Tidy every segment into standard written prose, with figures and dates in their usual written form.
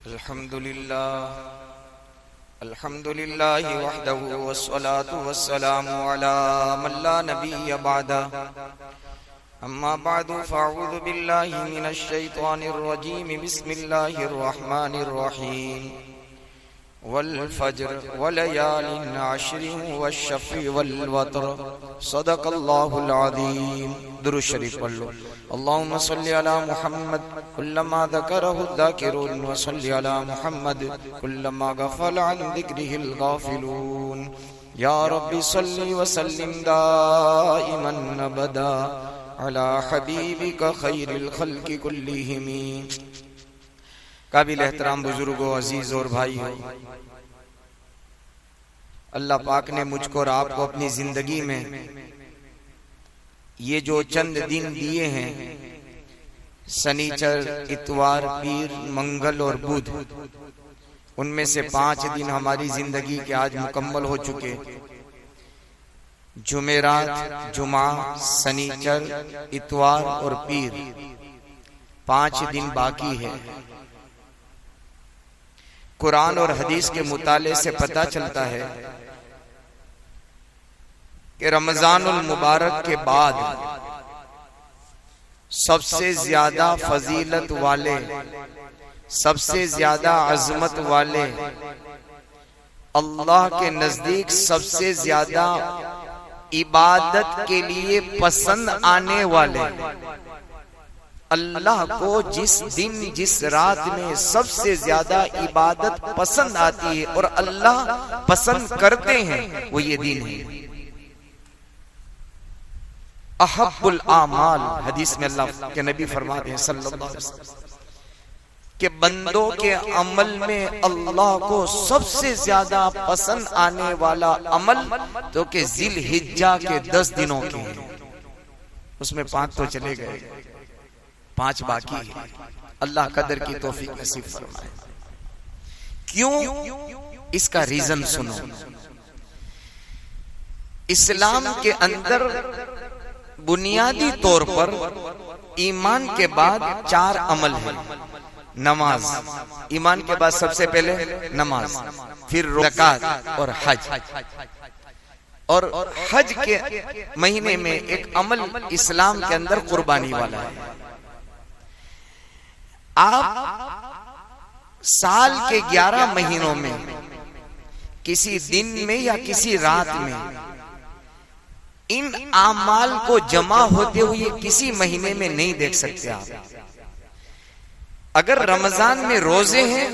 अल्हम्दुलिल्लाह वहदहु वस्सलातु वस्सलामु अला मन ला नबिय्य बअदा अम्मा बअदु फ़अऊज़ु बिल्लाहि मिनश शैतानिर रजीम बिस्मिल्लाहिर रहमानिर रहीम वल फज्र वलयालिन अश्रिन वश्शफ़ी वल वत्र सदक़ल्लाहुल अज़ीम। दुरूद शरीफ पढ़ लो। अल्लाहुम्मा सल्लि अला मुहम्मद कुल्लमा ज़करहु ज़ाकिरून व सल्लि अला मुहम्मद कुल्लमा गफ़ल अन ज़िक्रिहिल गाफ़िलून। या रब्बि सल्लि व सल्लिम दाइमन अबदा अला हबीबिका खैरिल खल्क़ि कुल्लिहिम। काबिल एहतराम बुजुर्गों, अजीज और भाइयों, अल्लाह पाक ने मुझको और आपको अपनी जिंदगी में ये जो चंद दिन दिए हैं, शनिचर, इतवार, पीर, मंगल और बुध, उनमें से 5 दिन हमारी जिंदगी के आज मुकम्मल हो चुके। जुमेरात, जुमा, शनिचर, इतवार और पीर, 5 दिन बाकी है। कुरान और हदीस के मुताले से पता चलता है कि रमजानुल मुबारक के बाद सबसे ज्यादा फजीलत वाले, सबसे ज्यादा अजमत वाले, अल्लाह के नजदीक सबसे ज्यादा इबादत के लिए पसंद आने वाले, अल्लाह को जिस दिन जिस रात में सबसे ज्यादा इबादत पसंद आती है और अल्लाह पसंद करते हैं, वो ये दिन है। अहब्बुल आमाल, हदीस में अल्लाह के नबी फरमाते हैं सल्लल्लाहु अलैहि वसल्लम कि बंदों के अमल में अल्लाह को सबसे ज्यादा पसंद आने वाला अमल तो कि जिलहिज्जा के 10 दिनों के हैं। उसमें 5 तो चले गए, 5 बाकी है। अल्लाह कदर की तौफीक नसीब फरमाए। क्यों? इसका रीजन सुनो। इस्लाम के अंदर बुनियादी तौर पर ईमान के बाद 4 अमल है। नमाज, ईमान के बाद सबसे पहले नमाज, फिर ज़कात और हज। और हज के महीने में एक अमल इस्लाम के अंदर कुर्बानी वाला है। आप साल के 11 महीनों में किसी दिन में या किसी रात में इन आमाल को जमा होते हुए किसी महीने में नहीं देख सकते आप। अगर रमजान में रोजे हैं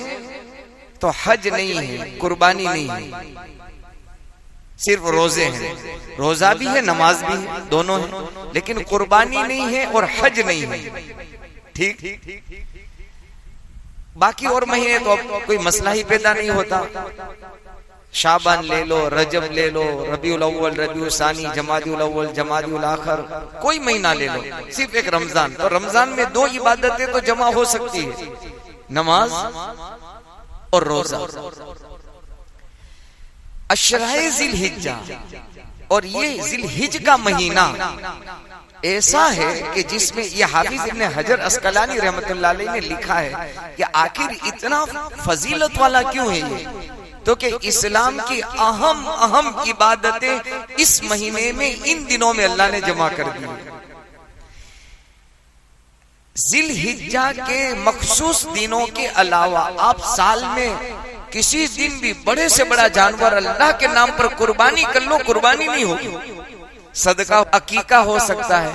तो हज नहीं है, कुर्बानी नहीं है, सिर्फ रोजे हैं। रोजा भी है, नमाज भी है, दोनों है, लेकिन कुर्बानी नहीं है और हज नहीं है। ठीक? बाकी और महीने तो अब कोई मसला ही पैदा नहीं होता। शाबान ले लो, रजब ले लो, रबीउल अव्वल, रबीउल सानी, जमादिउल अव्वल, जमादिउल आखिर, कोई महीना ले लो, सिर्फ एक रमजान। तो रमजान में 2 इबादतें तो जमा हो सकती है, नमाज और रोजा। अशराए जिलहिज्जा, और ये जिलहिज का महीना ऐसा है कि जिसमें ये हाफिज इब्न हजर अस्कलानी रहमतुल्लाह अलैह ने लिखा है कि आखिर इतना फजीलत वाला क्यों है ये, तो कि इस्लाम की अहम इबादतें इस महीने में, इन दिनों में अल्लाह ने जमा कर दी। जिलहिज्जा के मखसूस दिनों के अलावा आप साल में किसी दिन भी बड़े से बड़ा जानवर अल्लाह के नाम पर कुर्बानी कर लो, कुर्बानी नहीं होगी। सदका अकीका हो सकता है,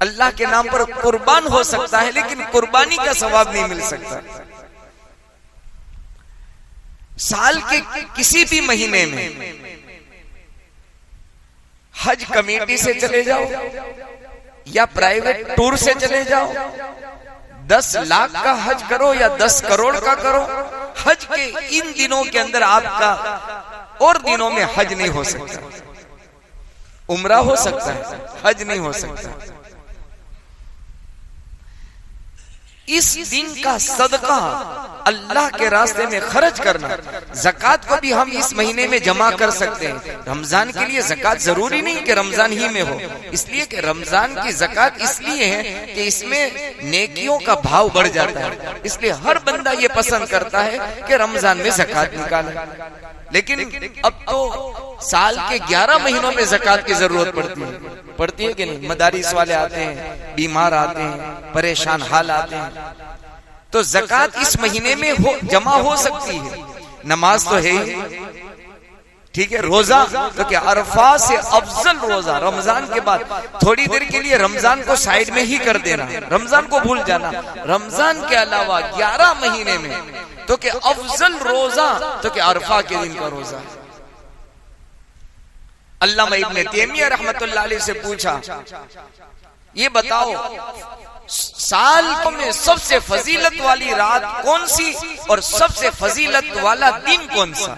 अल्लाह के नाम पर कुर्बान हो सकता है, लेकिन कुर्बानी का सवाब नहीं मिल सकता। साल के किसी भी महीने में हज कमेटी से चले जाओ या प्राइवेट टूर से चले जाओ, 10 लाख का हज करो या 10 करोड़ का करो, हज के इन दिनों के अंदर आपका और दिनों में हज नहीं हो सकता। उम्रा हो सकता है, हज नहीं हो सकता। इस दिन का सदका अल्लाह के रास्ते में खर्च करना, ज़कात को भी हम इस महीने में जमा कर सकते हैं। रमजान के लिए ज़कात जरूरी नहीं कि रमजान ही में हो, इसलिए कि रमजान की ज़कात इसलिए है कि इसमें नेकियों का भाव बढ़ जाता है, इसलिए हर बंदा ये पसंद करता है कि रमजान में ज़कात निकाले। लेकिन अब तो साल के 11 महीनों में ज़कात की जरूरत पड़ती है कि नहीं? मदारिस वाले आते हैं, बीमार आते हैं, परेशान हाल आते हैं, तो ज़कात इस महीने में जमा हो सकती है। नमाज तो है ही, ठीक है। रोजा तो क्या अरफा से अफजल रोजा, रमजान के बाद थोड़ी देर के लिए रमजान को साइड में ही कर देना, रमजान को भूल जाना। रमजान के अलावा 11 महीने में तो क्या अफजल रोजा तो क्या अरफा के दिन का रोजा। अल्लामा इब्ने तैमिया रहमतुल्लाह अलैह से पूछा, ये बताओ साल में सबसे फजीलत वाली रात कौन सी और सबसे फजीलत वाला दिन कौन सा?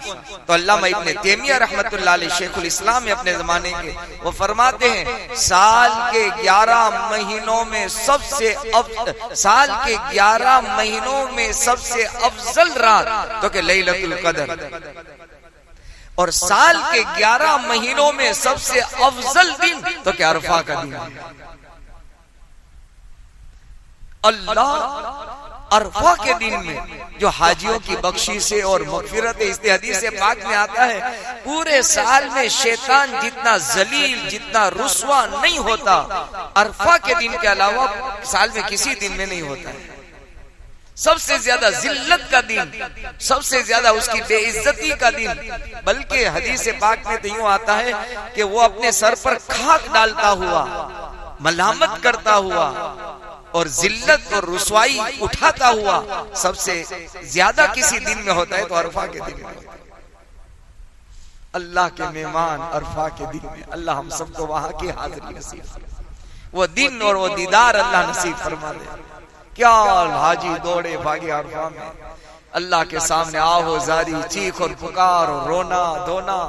तो अल्लामा इब्ने तैमिया रहमतुल्लाह अलैह शेखुल इस्लाम है अपने जमाने के, वो फरमाते हैं साल के 11 महीनों में सबसे अफजल रात तो के लैलतुल कदर, और साल के 11 महीनों में सबसे अफजल दिन तो क्या अरफा का दिन है। अल्लाह अरफा के दिन में जो हाजियों की बख्शिश से और मगफिरत है, इस हदीस से पाक में आता है पूरे साल में शैतान जितना जलील, जितना रुस्वा नहीं होता, अरफा के दिन के अलावा साल में किसी दिन में नहीं होता है। सबसे ज्यादा जिल्लत का दिन, सबसे ज्यादा उसकी बेइज्जती का दिन। बल्कि हदीस पाक में तो यूं आता है कि वो अपने सर पर खाक डालता हुआ, मलामत करता हुआ और जिल्लत और रुसवाई उठाता हुआ सबसे ज्यादा किसी दिन में होता है तो अरफा के दिन में होता है। अल्लाह के मेहमान अरफा के दिन में, अल्लाह हम सबको वहां की हाजिरी नसीब, वो दिन और वो दीदार अल्लाह नसीब फरमा दे। क्या हाजी दौड़े भागे अरफा में, अल्लाह के सामने आहो जारी, चीख और पुकार और रोना धोना,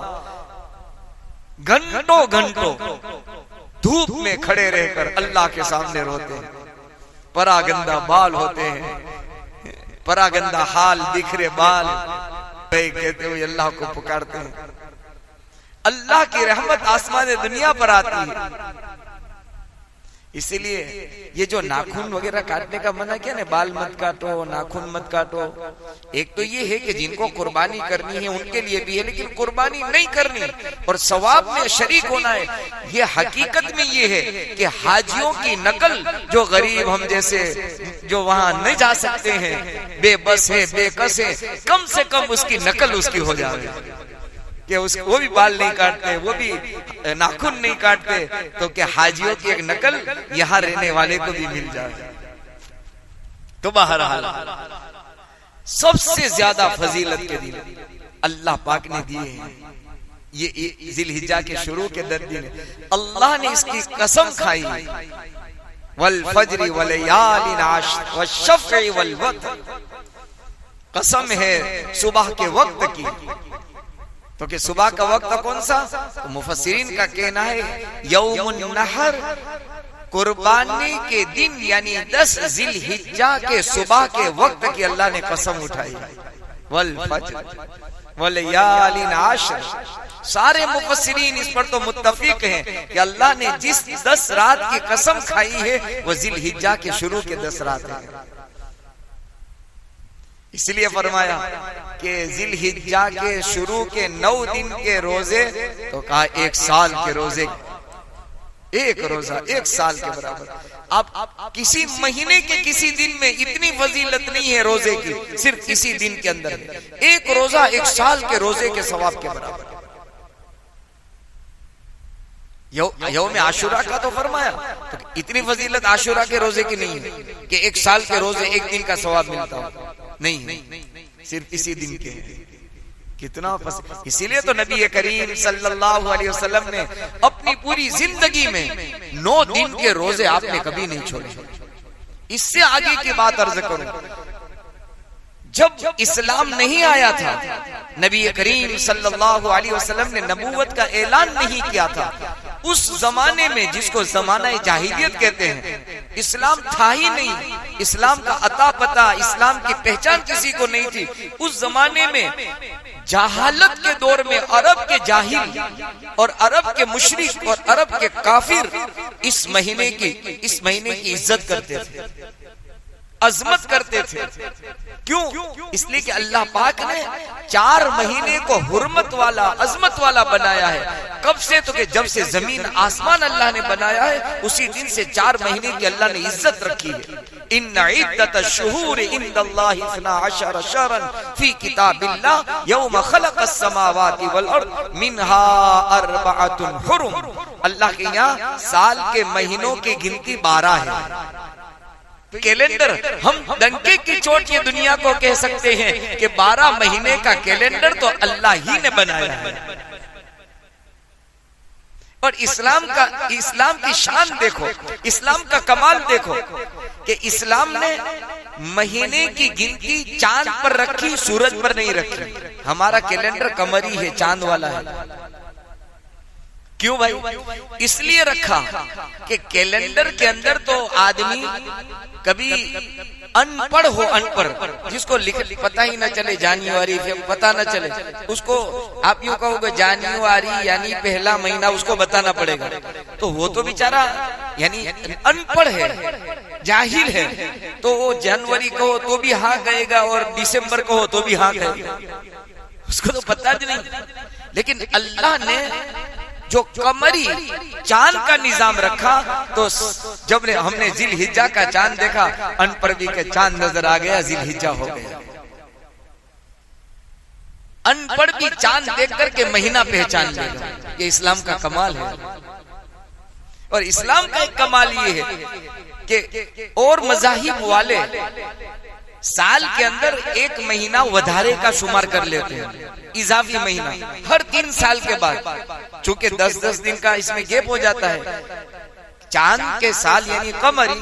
घंटों घंटों धूप में खड़े रहकर अल्लाह के सामने रोते हैं। परागंदा बाल होते हैं, परागंदा हाल, बिखरे बाल कहते हुए अल्लाह को पुकारते हैं। अल्लाह की रहमत आसमान दुनिया पर आती है। इसीलिए ये जो नाखून वगैरह काटने का मना किया ना, बाल मत काटो, नाखून मत काटो, एक तो ये है कि जिनको कुर्बानी करनी है उनके लिए भी है, लेकिन कुर्बानी नहीं करनी और सवाब में शरीक होना है। ये हकीकत में ये है कि हाजियों की नकल, जो गरीब हम जैसे जो वहां नहीं जा सकते हैं, बेबस है, बेकस है, कम से कम उसकी नकल उसकी हो जाए कि वो भी बाल नहीं काटते, वो भी नाखून नहीं काटते, तो क्या हाजियों की एक नकल यहाँ रहने वाले को भी मिल जाए। तो बहरहाल सबसे ज्यादा फजीलत के दिन अल्लाह पाक ने दिए हैं। ये जिलहिज्जा के शुरू के 10 दिन अल्लाह ने इसकी कसम खाई, वल फज्र वलयालिन आश्र वश्शफ़्इ वल वत्र, कसम है सुबह के वक्त की। तो कि सुबह का वक्त कौन सा? तो मुफस्सिरीन का कहना है यौमुन नहर, कुर्बानी के दिन यानी 10 जिलहिज्जा के सुबह के वक्त की अल्लाह ने कसम उठाई। वल फज्र वलयालिन आश्र, सारे मुफस्सिरीन इस पर तो मुत्तफिक हैं कि अल्लाह ने जिस 10 रात की कसम खाई है वो जिलहिज्जा के शुरू के 10 रात है। इसलिए फरमाया कि जिलहिज्जा के शुरू के 9 दिन के रोजे, तो कहा 1 साल के रोजे, एक रोजा 1 साल के बराबर। आप किसी महीने के किसी दिन में इतनी फजीलत नहीं है रोजे की, सिर्फ किसी दिन के अंदर एक रोजा 1 साल के रोजे के सवाब के बराबर। यौम आशुरा का तो फरमाया, तो इतनी फजीलत आशुरा के रोजे की नहीं है कि 1 साल के रोजे 1 दिन का सवाब मिलता हो, नहीं, सिर्फ इसी दिन के हैं। कितना इसीलिए तो नबी करीम सल्लल्लाहु अलैहि वसल्लम ने अपनी पूरी जिंदगी में 9 दिन के रोजे आपने कभी नहीं छोड़े। इससे आगे की बात अर्ज करूं, जब इस्लाम नहीं आया था, नबी करीम सल्लल्लाहु अलैहि वसल्लम ने नबूवत का ऐलान नहीं किया था, उस जमाने में जिसको जमाना जाहिलियत कहते हैं, इस्लाम था ही नहीं, इस्लाम का अता पता, इस्लाम की पहचान किसी को नहीं थी। उस जमाने में जहालत के दौर में अरब के जाहिल और अरब के मुशरिक और अरब के काफिर इस महीने की इज्जत करते थे, अजमत करते थे। क्यों? इसलिए कि अल्लाह पाक ने 4 महीने को हुर्मत वाला, अजमत वाला बनाया है। कब से? तो कि जब से जमीन आसमान अल्लाह ने बनाया है, उसी दिन से 4 महीने की अल्लाह ने इज्जत रखी है। इन्ना इद्दतश-शुहूर इंदल्लाहि 12 शहरन फी किताबिल्लाह यौम खलक़स समावाति वल अर्द मिनहा अर्बअतुन हुरुम। अल्लाह के यहाँ साल के महीनों की गिनती 12 है। कैलेंडर हम डंके की चोट ये दुनिया को कह सकते हैं कि 12 महीने का कैलेंडर तो अल्लाह ही ने बनाया है। और इस्लाम की शान देखो, इस्लाम का कमाल देखो कि इस्लाम ने महीने की गिनती चांद पर रखी, सूरज पर नहीं रखी। हमारा कैलेंडर कमरी है, चांद वाला है। क्यों भाई? इसलिए रखा कि कैलेंडर के अंदर तो आदमी कभी अनपढ़ हो, अनपढ़ जिसको पता ही न चले, जान्युआरी पता न चले, उसको आप यूं कहोगे जान्युआरी यानी पहला महीना उसको बताना पड़ेगा, तो वो तो बेचारा यानी अनपढ़ है, जाहिल है। तो वो जनवरी कहो तो भी हाँ कहेगा और दिसंबर कहो तो भी हाँ कहेगा, उसको तो पता ही नहीं। लेकिन अल्लाह ने जो कमरी चांद का निजाम रखा, तो जब हमने जिलहिज्जा का चांद देखा, अनपढ़ के चांद नजर आ गया, जिलहिज्जा हो गया। अनपढ़ भी चांद देख करके महीना पहचान लेगा। ये इस्लाम का कमाल है। और इस्लाम का एक कमाल ये है कि और मज़ाहिब वाले साल के अंदर एक महीना वधारे का शुमार कर लेते हैं, इजाफी महीना हर 3 साल के बाद। चूंकि 10-10 दिन का इसमें गैप हो जाता है। चांद के साल यानी कमरी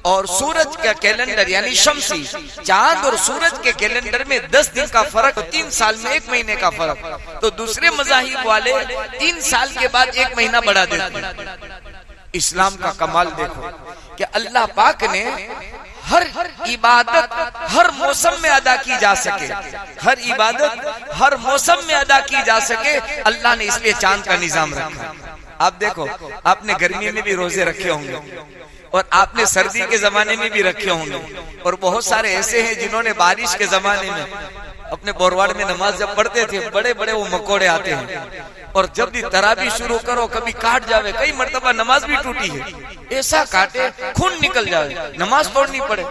और सूरज का कैलेंडर यानी शमसी, चांद और सूरज के कैलेंडर में 10 दिन का फर्क, 3 साल में 1 महीने का फर्क। तो दूसरे मज़ाहिब वाले 3 साल के बाद 1 महीना बढ़ा देते हैं। इस्लाम का कमाल देखो कि अल्लाह पाक ने हर इबादत हर मौसम में अदा की जा सके, हर इबादत हर मौसम में अदा की जा सके, अल्लाह ने इसलिए चांद का निजाम रखा। आप देखो, आपने गर्मी में भी रोजे रखे होंगे और आपने सर्दी के जमाने में भी रखे होंगे, और बहुत सारे ऐसे हैं जिन्होंने बारिश के जमाने में अपने बोरवाड़ में नमाज जब पढ़ते थे, बड़े बड़े वो मकोड़े आते हैं, और जब भी तरावी शुरू करो कभी काट जावे। कई मर्तबा नमाज भी टूटी है, ऐसा काटे खून निकल जावे, नमाज पढ़नी पड़े।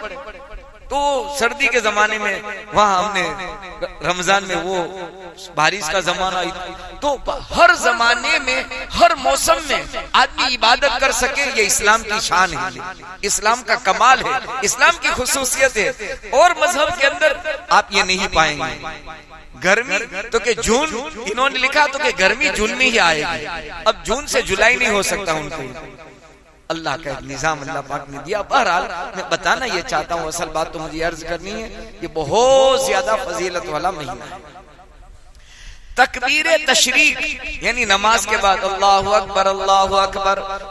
तो सर्दी के जमाने में वहां हमने रमजान में वो बारिश का जमाना, तो हर जमाने में हर मौसम में आदमी इबादत कर सके, ये इस्लाम की शान है, इस्लाम का कमाल है, इस्लाम की खुसूसियत है। और मजहब के अंदर आप ये नहीं पाएंगे। गर्मी तो के जून इन्होंने लिखा तो कि गर्मी जून में ही आएगी, अब जून से जुलाई नहीं हो सकता उनको। अल्लाह का निजाम अल्लाह पाक ने दिया। बहरहाल मैं बताना ये चाहता हूँ, असल बात तो मुझे अर्ज करनी है, ये बहुत ज्यादा फजीलत वाला महीना है। तकबीर तशरीक यानी नमाज के बाद अल्लाहु अकबर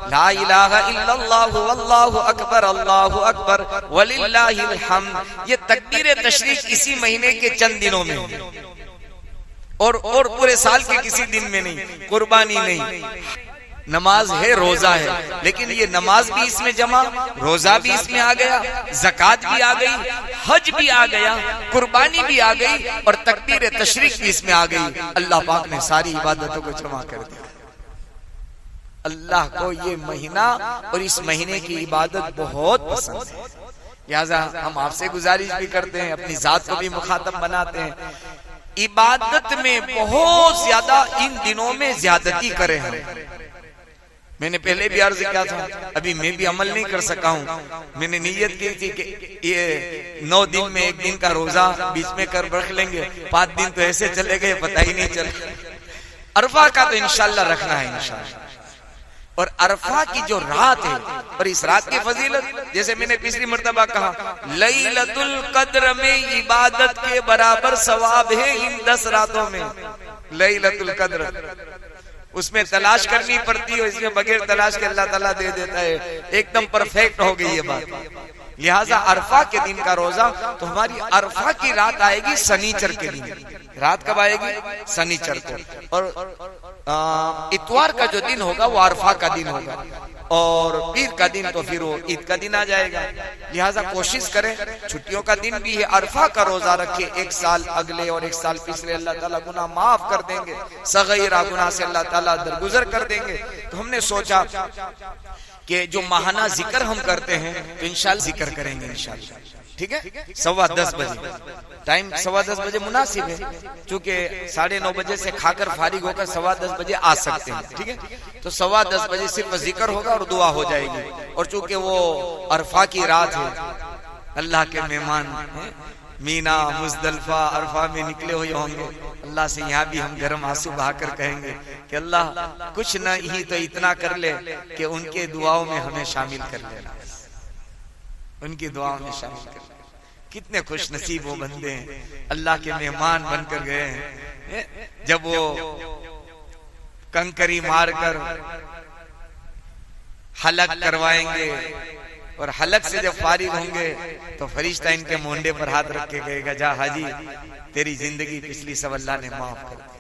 ला इलाहा इल्लल्लाहु वल्लाहु अकबर वलिल्लाहिल हम्द, ये तकबीर तशरीक इसी महीने के चंद दिनों में और पूरे साल के किसी दिन में नहीं। कुर्बानी नहीं, नमाज है, रोजा है, लेकिन ये नमाज भी इसमें जमा, रोजा भी इसमें आ गया, ज़कात भी आ गई, हज भी आ गया, कुर्बानी भी आ गई और तकबीर तशरीक भी इसमें आ गई। अल्लाह पाक ने सारी इबादतों को जमा कर दिया। अल्लाह को ये महीना और इस महीने की इबादत बहुत पसंद है, लिहाजा हम आपसे गुजारिश भी करते हैं, अपनी जात को भी मुखातब बनाते हैं, इबादत में बहुत ज्यादा इन दिनों में ज्यादती करें हम। मैंने पहले भी अर्ज किया था, अभी मैं भी अमल नहीं कर सका हूँ। मैंने नीयत की थी कि ये 9 दिन में 1 दिन का रोजा बीच में कर रख लेंगे, 5 दिन तो ऐसे चले गए पता ही नहीं चला। अरफा का तो इंशाल्लाह रखना है इंशाल्लाह। और अरफा की जो रात है और इस रात की फजीलत, जैसे मैंने पिछली मर्तबा कहा, लैलतुल कद्र में इबादत के बराबर सवाब है इन 10 रातों में। लैलतुल कद्र उसमें तलाश करनी पड़ती है, इसमें बगैर तलाश के अल्लाह ताला दे देता है। एकदम परफेक्ट हो गई ये बात। लिहाजा अरफा के दिन का रोजा, तो हमारी अरफा की रात आएगी शनिचर के दिन। रात कब आएगी? शनिचर को। और इतवार का जो दिन होगा वो अरफा का दिन होगा, और पीर का दिन तो फिर वो ईद का दिन आ जाएगा। लिहाजा कोशिश करें, छुट्टियों का दिन भी है, अरफा का रोजा रखे। एक साल अगले और एक साल पिछले अल्लाह ताला गुनाह माफ कर देंगे, सगीरा गुनाह से अल्लाह ताला दरगुजर कर देंगे। तो हमने सोचा कि जो माहाना जिक्र हम करते हैं तो इंशाल्लाह जिक्र करेंगे इंशाल्लाह, ठीक है। 10:15 बजे टाइम, 10:15 बजे मुनासिब है, क्योंकि 9:30 बजे से खाकर फारिग होकर 10:15 बजे आ सकते हैं, ठीक है। तो 10:15 बजे सिर्फ जिक्र होगा और दुआ हो जाएगी। और चूंकि वो अरफा की रात है, अल्लाह के मेहमान हैं, मीना मुजदलफा अरफा में निकले हुए होंगे। अल्लाह से यहाँ भी हम गर्म आंसू बहाकर कहेंगे कि अल्लाह कुछ न ही तो इतना कर ले कि उनके दुआओं में हमें शामिल कर लेना, उनकी दुआओं में शामिल कर लेना। कितने खुश नसीब वो बंदे हैं, अल्लाह के मेहमान बनकर गए हैं। जब वो कंकरी मारकर हलक करवाएंगे और हलक से जब फारिग होंगे तो फरिश्ता इनके मोंडे पर हाथ रख के कहेगा, जा हाजी तेरी जिंदगी पिछली सब अल्लाह ने माफ कर दी,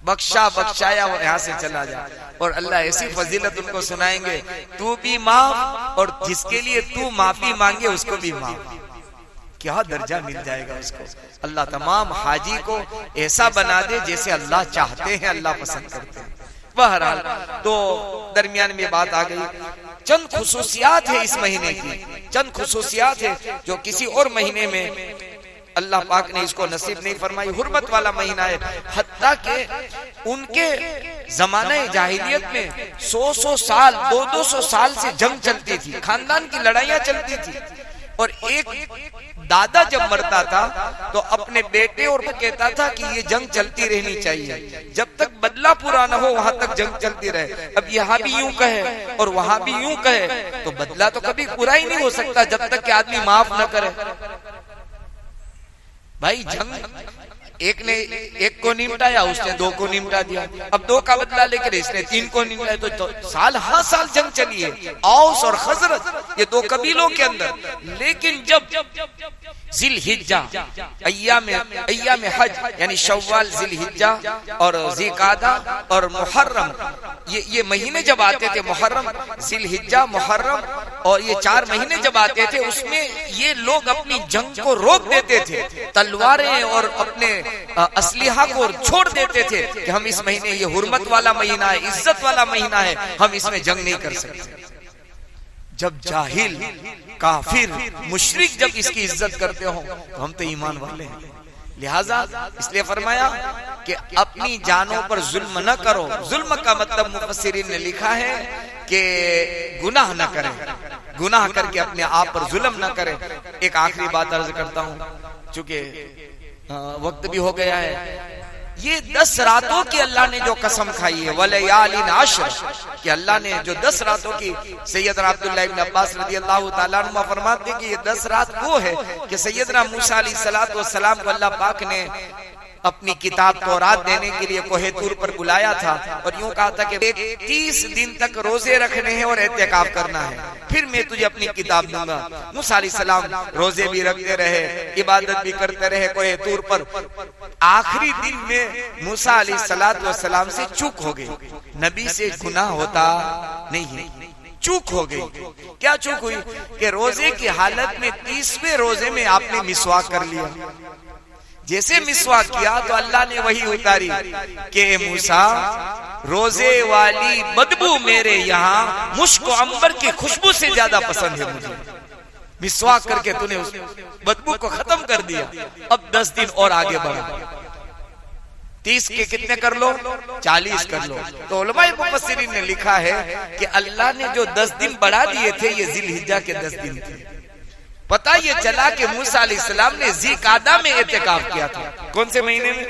बख्शा बख्शाया, वो यहाँ से चला जा। और अल्लाह ऐसी फजीलत उनको सुनाएंगे, तू भी माफ और जिसके लिए तू माफी मांगे उसको भी माफ। क्या दर्जा मिल जाएगा उसको। अल्लाह तमाम हाजी को ऐसा बना दे जैसे अल्लाह चाहते हैं, अल्लाह पसंद करते हैं। बहरहाल तो दरमियान में बात आ गई, चंद खुसूसियात है इस महीने की, चंद खुसूसियात है जो किसी और महीने में अल्लाह पाक ने इसको नसीब नहीं फरमाई। हुर्मत वाला महीना है, हत्ता के उनके जमाने जाहिलियत में 100 साल 200 साल से जंग चलती थी, खानदान की लड़ाइयां चलती थी। और एक दादा जब मरता था तो अपने बेटे और कहता था कि ये जंग चलती रहनी चाहिए, जब तक बदला पूरा न हो वहां तक जंग चलती रहे। अब यहाँ भी यूं कहे और वहां भी यूं कहे तो बदला तो कभी पूरा ही नहीं हो सकता जब तक कि आदमी माफ न करे। भाई जंग एक ने एक को निपटाया, उसने 2 को निपटा दिया, अब 2 का बदला लेकर इसने 3 को निपटाया। तो साल हर साल जंग चली है, औस और खजरत, ये 2 कबीलों के अंदर। लेकिन जब जिलहिज्जा अय्याम हज यानी शव्वाल, जिलहिज्जा और ज़िकादा और मुहर्रम, ये महीने जब आते थे, मुहर्रम जिलहिज्जा मुहर्रम, और ये 4 महीने जब आते थे, उसमें ये लोग अपनी जंग को रोक देते थे, तलवारें और अपने असलिहा को छोड़ देते थे कि हम इस महीने, ये हुर्मत वाला महीना है, इज्जत वाला महीना है, हम इसमें जंग नहीं कर सकते। जब जाहिल काफिर मुशरिक जब इसकी इज्जत करते हो तो हम तो ईमान वाले हैं। लिहाजा इसलिए फरमाया कि अपनी जानों पर जुल्म न करो। जुल्म का मतलब मुफस्सिरीन ने लिखा है कि गुनाह न करें, गुनाह करके अपने आप पर जुल्म न करें। एक आखिरी बात अर्ज करता हूँ, चूंकि वक्त भी हो गया है। ये 10 रातों की अल्लाह ने जो कसम खाई है, वलयालिन आश्र, कि अल्लाह ने जो 10 रातों की, सैयदना अब्दुल्लाह इब्न अब्बास रज़ियल्लाहु ताला अन्हुमा फरमाते हैं कि ये 10 रात वो है कि सैयदना मूसा अलैहिस्सलातु वस्सलाम को अल्लाह पाक ने अपनी किताब तौरात देने के लिए कोहे तूर पर बुलाया था और यूं कहा था कि 30 दिन तक रोजे रखने हैं और एहतिकाफ करना है, फिर मैं तुझे अपनी किताब दूंगा। मूसा अलैहिस्सलाम रोजे भी रखते रहे, इबादत भी करते रहे कोहे तूर पर। आखिरी दिन में मूसा अलैहिस्सलाम से चूक हो गई। नबी से गुनाह होता नहीं है, चूक हो गई। क्या चूक हुई कि रोजे की हालत में 30वें रोजे में आपने मिसवाक कर लिया। जैसे मिसवाक किया तो अल्लाह ने वही उतारी कि मूसा, रोजे वाली बदबू मेरे यहाँ मुश्क अंबर की खुशबू से ज्यादा पसंद है मुझे। मिसवाक करके तूने उस बदबू को खत्म कर दिया। अब 10 दिन और आगे बढ़ा, 30 के कितने कर लो, 40 कर लो। तो उलमाए मुफस्सिरीन ने लिखा है कि अल्लाह ने जो 10 दिन बढ़ा दिए थे, ये जिलहिज्जा के 10 दिन थे। पता ये चला कि मूसा अलैहिस्सलाम ने ज़िकादा में एहतिकाफ किया था। कौन से महीने में?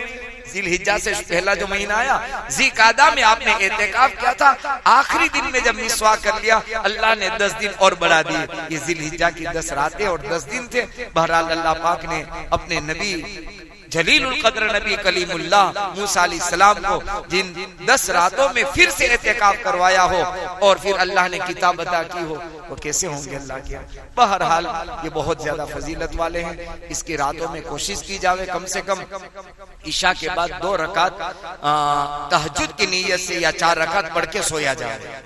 जिलहिज्जा से पहला जो महीना आया, ज़िकादा में आपने एहतिकाफ किया था। आखिरी दिन में जब मिसवाक कर लिया, अल्लाह ने 10 दिन और बढ़ा दिए। ये जिलहिज्जा की 10 रातें और 10 दिन थे। बहरहाल अल्लाह पाक ने अपने नबी जलीलुल कद्र नबी कलीमुल्लाह मूसा अलैहिस्सलाम को जिन 10 रातों में फिर से एहतिकाफ करवाया हो और फिर अल्लाह ने किताब अता की हो, वो कैसे होंगे अल्लाह के। बहरहाल ये बहुत ज्यादा फजीलत वाले हैं। इसकी रातों में कोशिश की जावे कम से कम ईशा के बाद 2 रकात तहज्जुद की नीयत से या 4 रकात पढ़ के सोया जाए।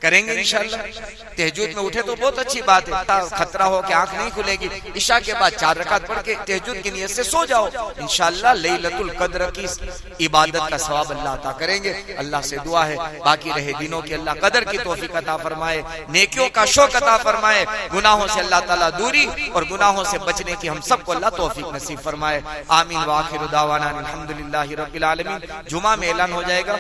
करेंगे इंशाअल्लाह। तहज्जुद में उठे तो बहुत अच्छी बात है, खतरा हो कि आंख नहीं खुलेगी, ईशा के बाद 4 रकात पढ़ के तहज्जुद की नियत से सो जाओ। इंशाअल्लाह लैलतुल कद्र की इबादत का सवाब अल्लाह अता करेंगे। अल्लाह से दुआ है बाकी रहे दिनों की अल्लाह कदर की तौफीक अता फरमाए, नेकियों का शौक अता फरमाए, गुनाहों से अल्लाह ताला दूरी और गुनाहों से बचने की हम सबको अल्लाह तौफीक नसीब फरमाए। आमीन व आखिरु दावाना अल्हम्दुलिल्लाहि रब्बिल आलमीन। जुमा में ऐलान हो जाएगा।